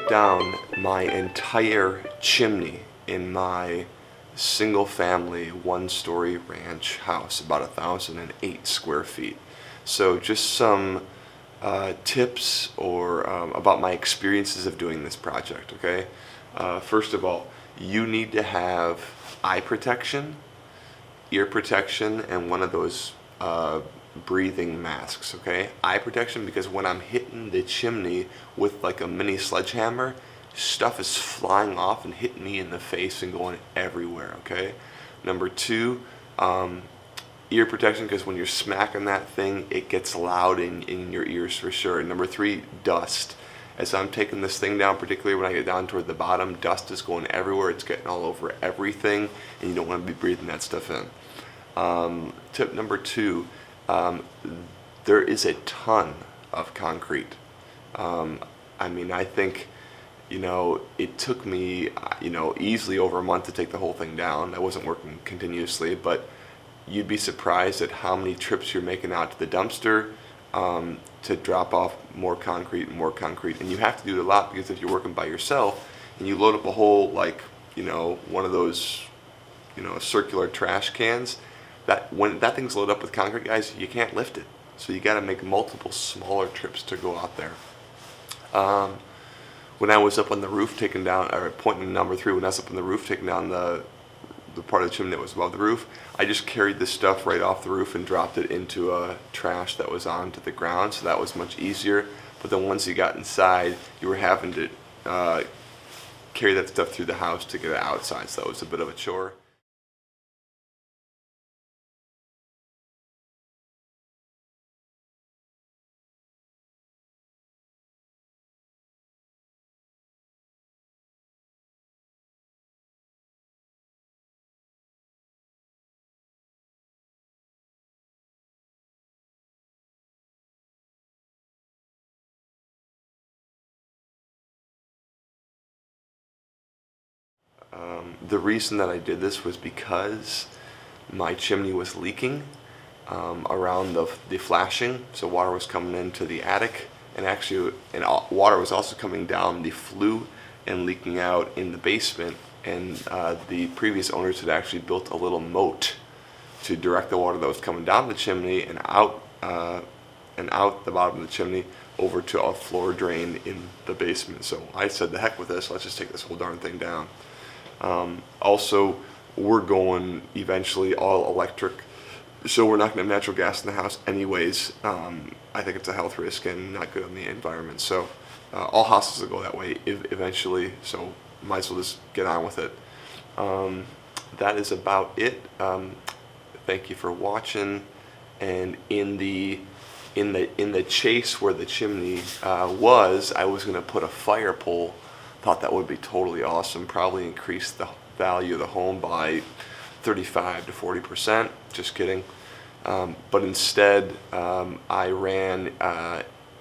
down my entire chimney in my single family 1-story ranch house, about 1,008 square feet. So just some tips or about my experiences of doing this project, okay? First of all, you need to have eye protection, ear protection, and one of those breathing masks, okay? Eye protection, because when I'm hitting the chimney with like a mini sledgehammer, stuff is flying off and hitting me in the face and going everywhere, okay? Number two, ear protection, because when you're smacking that thing, it gets loud in your ears for sure. And number three, dust. As I'm taking this thing down, particularly when I get down toward the bottom, dust is going everywhere. It's getting all over everything, and you don't want to be breathing that stuff in. Tip number two, there is a ton of concrete. I mean, I think, it took me, easily over a month to take the whole thing down. I wasn't working continuously, but you'd be surprised at how many trips you're making out to the dumpster to drop off more concrete and more concrete. And you have to do it a lot, because if you're working by yourself and you load up a whole, one of those, circular trash cans, that when that thing's loaded up with concrete, guys, you can't lift it. So you got to make multiple smaller trips to go out there. When I was up on the roof taking down, or point number three, when I was up on the roof taking down the part of the chimney that was above the roof, I just carried this stuff right off the roof and dropped it into a trash that was onto the ground, so that was much easier. But then once you got inside, you were having to carry that stuff through the house to get it outside, so that was a bit of a chore. The reason that I did this was because my chimney was leaking around the flashing, so water was coming into the attic, and actually, water was also coming down the flue and leaking out in the basement. And the previous owners had actually built a little moat to direct the water that was coming down the chimney and out the bottom of the chimney over to a floor drain in the basement. So I said, the heck with this, let's just take this whole darn thing down. Also, we're going eventually all electric, so we're not going to have natural gas in the house anyways. I think it's a health risk and not good on the environment. So all houses will go that way eventually, so might as well just get on with it. That is about it. Thank you for watching. And in the chase where the chimney was, I was going to put a fire pole. Thought that would be totally awesome, probably increase the value of the home by 35 to 40%, just kidding. But instead, I ran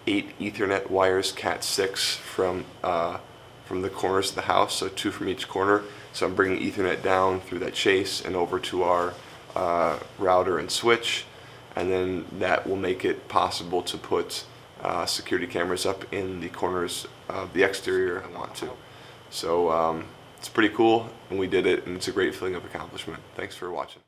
8 Ethernet wires, Cat 6, from the corners of the house, so 2 from each corner. So I'm bringing Ethernet down through that chase and over to our router and switch, and then that will make it possible to put security cameras up in the corners of the exterior I want to. So it's pretty cool, and we did it, and it's a great feeling of accomplishment. Thanks for watching.